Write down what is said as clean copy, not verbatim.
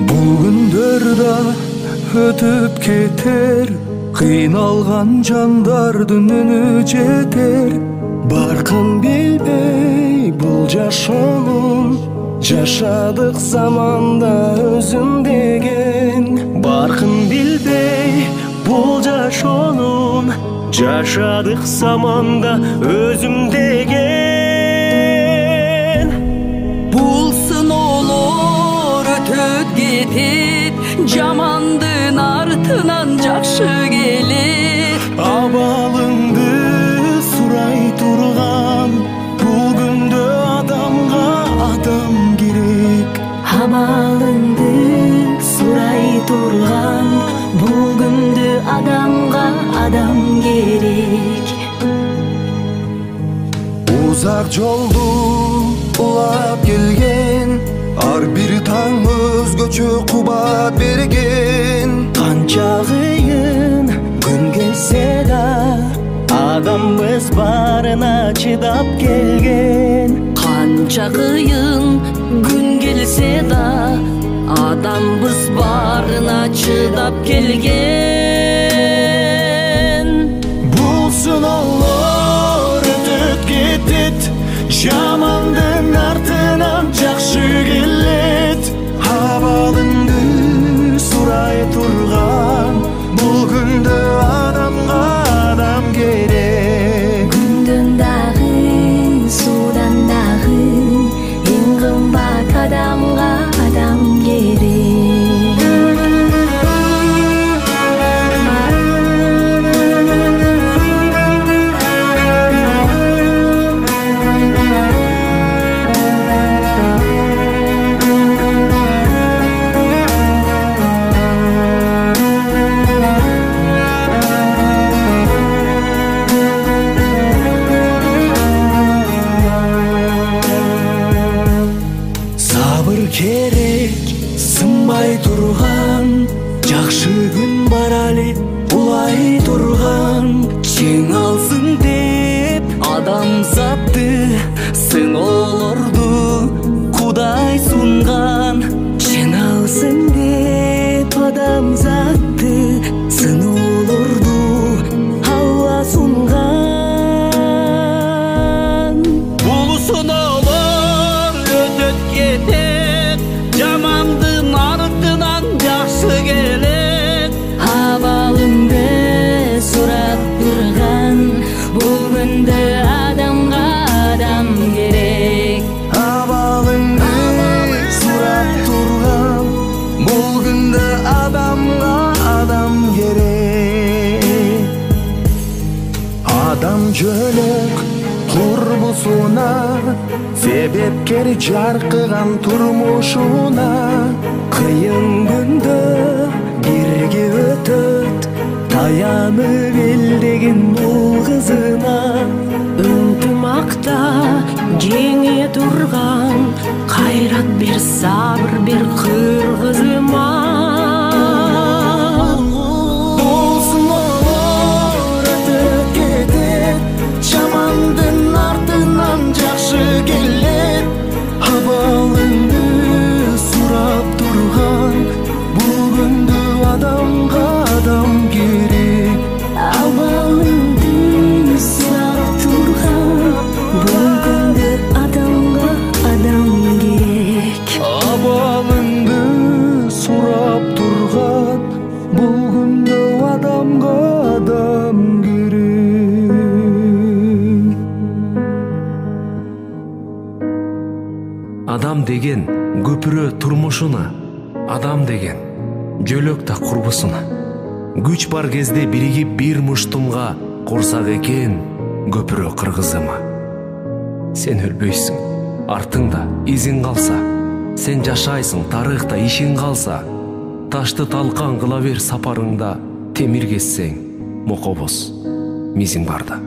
Бул күндөр да өтүп кетер, кыйналган жандардын үнү жетер. Баркын билбей бул жашоонун, жашадык заманда өзүм деген. Баркын билбей бул жашоонун, жашадык заманда өзүм деген. Бул сыноолор өтөт кетет, жамандын артынан жакшы келет. Абалыңды сурай турган, бул күндө адамга адам керек. Абалыңды сурай турган, бул күндө адамга адам керек. Узак жолду улап келген, ар бир таң өзгөчө кубат берген. Канча кыйын күн келсе да, адамбыз барына чыдап келген. Канча кыйын күн келсе да, адамбыз барына чыдап келген. Бул сыноолор өтүп кетет, жамандын артынан жакшы келет. Абалыңды сурай турган, бул күндө адамга адам керек. Күндөн дагы, суудан дагы, эң кымбат адамга адам керек. Керек, сынбай турган, жакшы күн бар али улай турган. Жеңалсын деп адамзатты, сыноолорду Кудай сунган. Жеңалсын деп адамзатты, сыноолорду Алла сунган. Бул сыноолор өтөт кетет, жамандын артынан жакшы келет. Абалыңды сурап турган, бул күндө адамга адам керек. Абалыңды сурап турган, бул күндө адамга адам керек. Адам жөлөк курбусуна, себепкер жаркыган турмушуна. Кыйын күндө бирге өтөт, таянып элдеген бул кызына. Ынтымакта жеңе турган, кайрат бер, сабыр бер кыргызыма. Бул сыноолор өтүп кетет, жамандын артынан жакшы келет. Абалыңды сурап турган, бул күндө адамга адам керек. Абалыңды сурап турган, бул күндө адамга адам керек. Абалыңды сурап турган, бул күндө адамга адам керек. Адам деген көпүрө турмушуна, адам деген жөлөк да курбусуна. Күч бар кезде биригип бир муштумга курсак экен көпүрө кыргызыма. Сен өлбөйсүң, артыңда изиң калса, сен жашайсың, тарыхта ишиң калса. Ташты талкан кыла бер сапарыңда, темир кессең мокобоз мизиң барда.